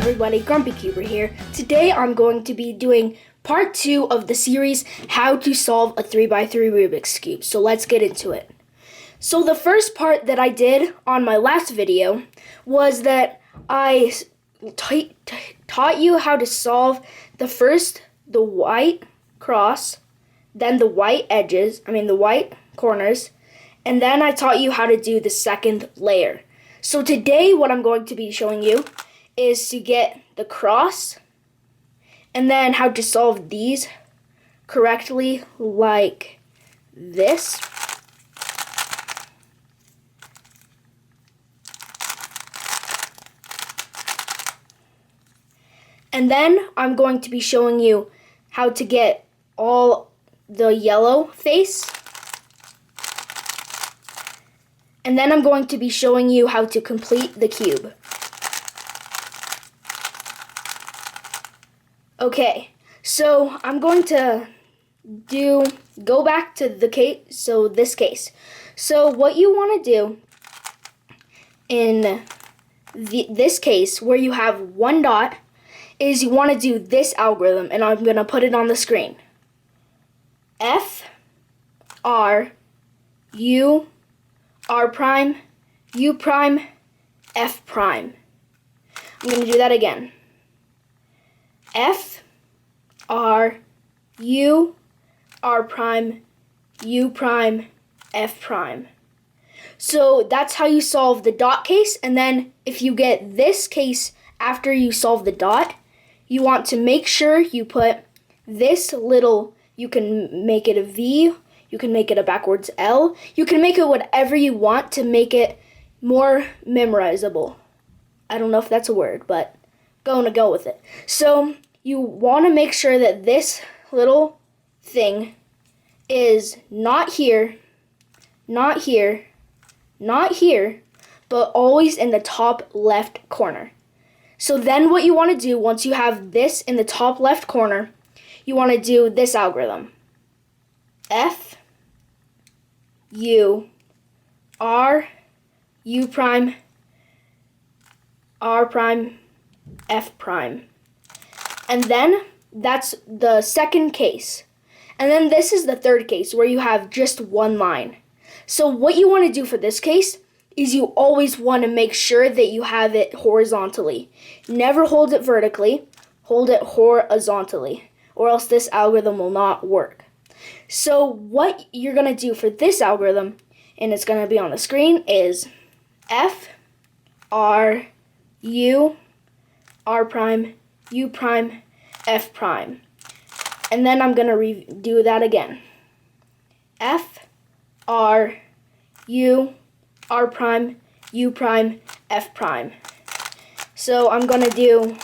everybody, Grumpy Cuber here. Today I'm going to be doing part 2 of the series, How to Solve a 3x3 Rubik's Cube. So let's get into it. So the first part that I did on my last video was that I taught you how to solve the white cross, then the white edges, the white corners, and then I taught you how to do the second layer. So today what I'm going to be showing you is to get the cross and then how to solve these correctly like this. And then I'm going to be showing you how to get all the yellow face. And then I'm going to be showing you how to complete the cube. Okay, so I'm going to go back to the case, this case. So what you want to do in this case where you have one dot is you want to do this algorithm, and I'm going to put it on the screen. F, R, U, R prime, U prime, F prime. I'm going to do that again. F, R, U, R prime, U prime, F prime. So that's how you solve the dot case, and then if you get this case after you solve the dot, you want to make sure you put this little, you can make it a V, you can make it a backwards L, you can make it whatever you want to make it more memorizable. I don't know if that's a word, but going to go with it. So you want to make sure that this little thing is not here, not here, not here, but always in the top left corner. So then what you want to do once you have this in the top left corner, you want to do this algorithm. F, U, R, U prime, R prime, F prime. And then that's the second case. And then this is the third case where you have just one line. So what you want to do for this case is you always want to make sure that you have it horizontally. Never hold it vertically, hold it horizontally, or else this algorithm will not work. So what you're going to do for this algorithm, and it's going to be on the screen, is F, R, U, R prime, U prime, F prime. And then I'm going to redo that again. F, R, U, R prime, U prime, F prime. So I'm going to do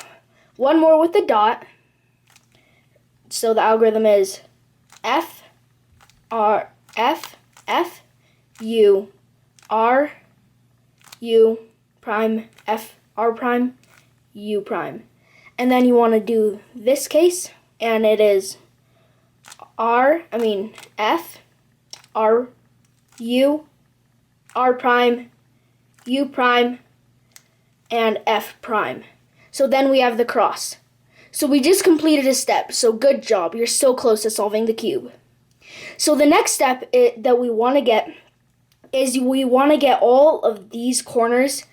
one more with the dot. So the algorithm is F, R, F, F, U, R, U prime, F, R prime, U prime. And then you want to do this case, and it is F, R, U, R prime, U prime, and F prime. So then we have the cross. So we just completed a step, so good job. You're so close to solving the cube. So the next step that we want to get is we want to get all of these corners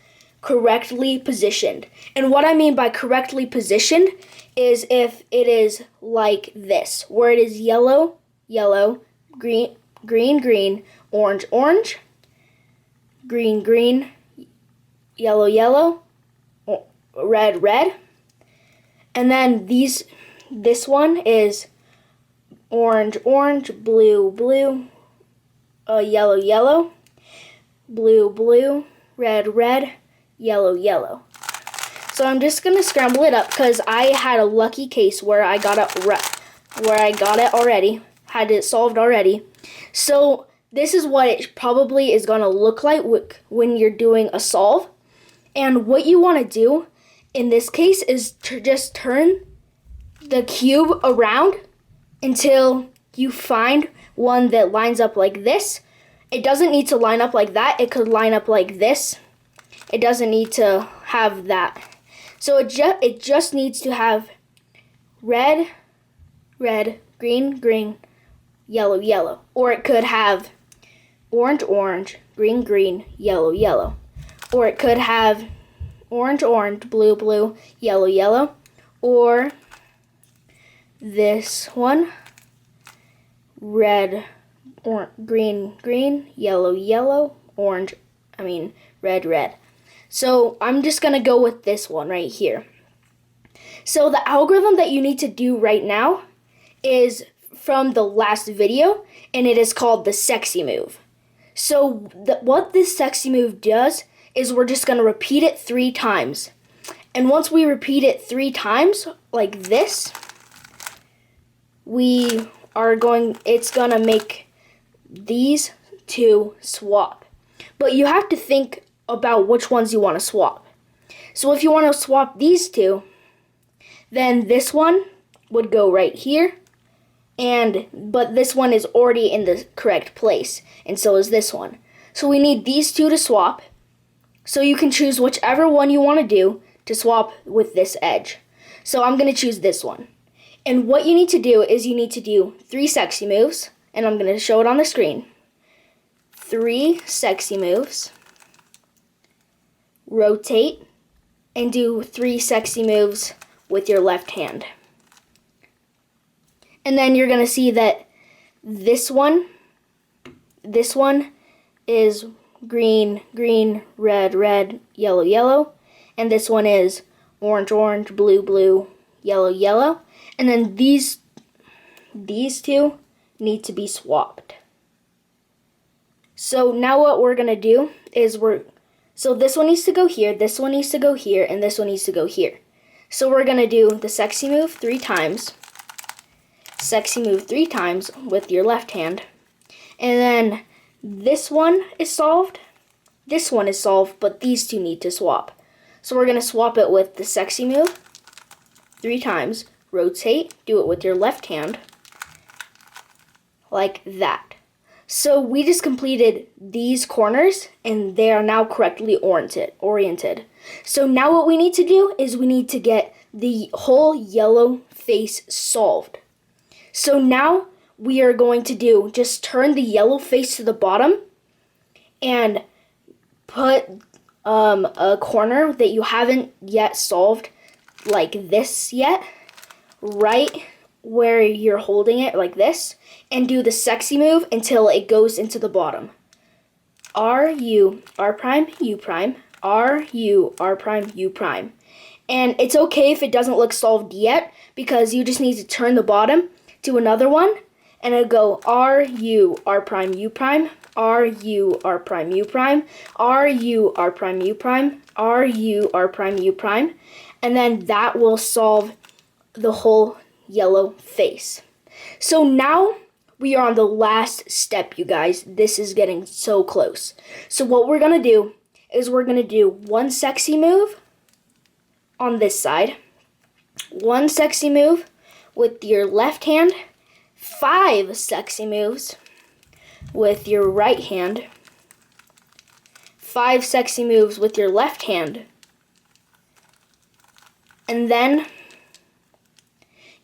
correctly positioned. And what I mean by correctly positioned is if it is like this, where it is yellow, yellow, green, green, green, orange, orange, green, green, yellow, yellow, red, red. And then this one is orange, orange, blue, blue, yellow, yellow, blue, blue, red, red, yellow, yellow. So I'm just gonna scramble it up because I had a lucky case where I got it already, had it solved already. So this is what it probably is gonna look like when you're doing a solve. And what you want to do in this case is to just turn the cube around until you find one that lines up like this. It doesn't need to line up like that. It could line up like this. It doesn't need to have that. So it just needs to have red, red, green, green, yellow, yellow. Or it could have orange, orange, green, green, yellow, yellow. Or it could have orange, orange, blue, blue, yellow, yellow. Or this one, red, green, green, yellow, yellow, red, red. So I'm just going to go with this one right here. So the algorithm that you need to do right now is from the last video, and it is called the sexy move. So what this sexy move does is we're just going to repeat it 3 times. And once we repeat it 3 times, like this, it's going to make these 2 swap. But you have to think about which ones you want to swap. So if you want to swap these 2, then this one would go right here. But this one is already in the correct place, and so is this one. So we need these 2 to swap. So you can choose whichever one you want to do to swap with this edge. So I'm going to choose this one. And what you need to do is you need to do 3 sexy moves, and I'm going to show it on the screen. 3 sexy moves. Rotate, and do 3 sexy moves with your left hand. And then you're going to see that this one is green, green, red, red, yellow, yellow. And this one is orange, orange, blue, blue, yellow, yellow. And then these 2 need to be swapped. So now what we're going to do is so this one needs to go here, this one needs to go here, and this one needs to go here. So we're going to do the sexy move 3 times. Sexy move 3 times with your left hand. And then this one is solved. This one is solved, but these 2 need to swap. So we're going to swap it with the sexy move 3 times. Rotate, do it with your left hand. Like that. So we just completed these corners, and they are now correctly oriented. So now what we need to do is we need to get the whole yellow face solved. So now we are going to just turn the yellow face to the bottom and put a corner that you haven't yet solved, like this yet, right where you're holding it, like this, and do the sexy move until it goes into the bottom. R, U, R prime, U prime, R, U, R prime, U prime. And it's okay if it doesn't look solved yet, because you just need to turn the bottom to another one, and it'll go R, U, R prime, U prime, R, U, R prime, U prime, R, U, R prime, U prime, R, U, R prime, U prime, and then that will solve the whole yellow face. So now we are on the last step, you guys. This is getting so close. So what we're going to do is we're going to do 1 sexy move on this side, 1 sexy move with your left hand, 5 sexy moves with your right hand, 5 sexy moves with your left hand, and then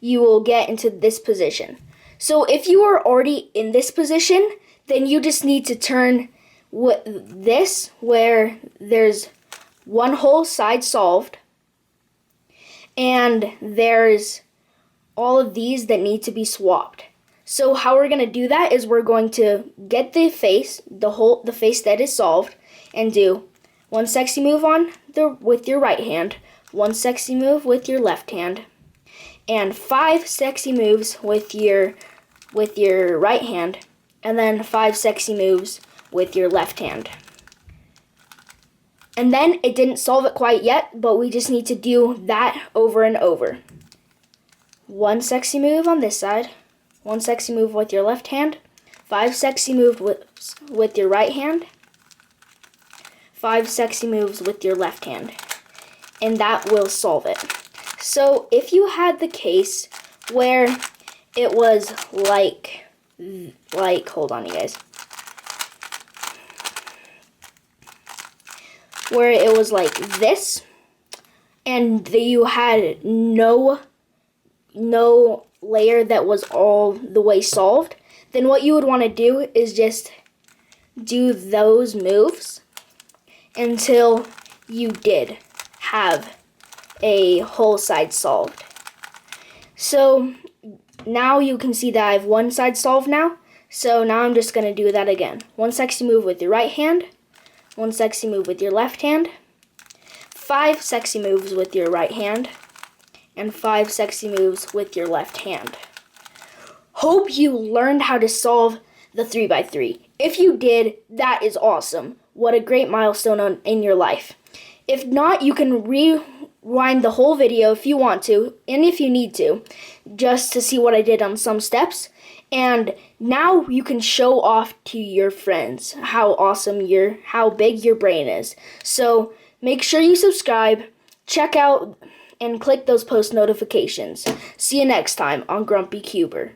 you will get into this position. So if you are already in this position, then you just need to turn this where there's one whole side solved, and there's all of these that need to be swapped. So how we're going to do that is we're going to get the face, the face that is solved, and do 1 sexy move with your right hand, 1 sexy move with your left hand, and 5 sexy moves with your right hand, and then 5 sexy moves with your left hand. And then it didn't solve it quite yet, but we just need to do that over and over. 1 sexy move on this side, 1 sexy move with your left hand, 5 sexy moves with your right hand, 5 sexy moves with your left hand, and that will solve it. So if you had the case where it was like hold on, you guys, where it was like this, and you had no layer that was all the way solved, then what you would want to do is just do those moves until you did have a whole side solved. So now you can see that I have one side solved now. So now I'm just going to do that again. One sexy move with your right hand, one sexy move with your left hand, 5 sexy moves with your right hand, and 5 sexy moves with your left hand. Hope you learned how to solve the 3x3. If you did, that is awesome. What a great milestone in your life. If not, you can rewind the whole video if you want to, and if you need to, just to see what I did on some steps. And now you can show off to your friends how awesome how big your brain is. So make sure you subscribe, check out, and click those post notifications. See you next time on Grumpy Cuber.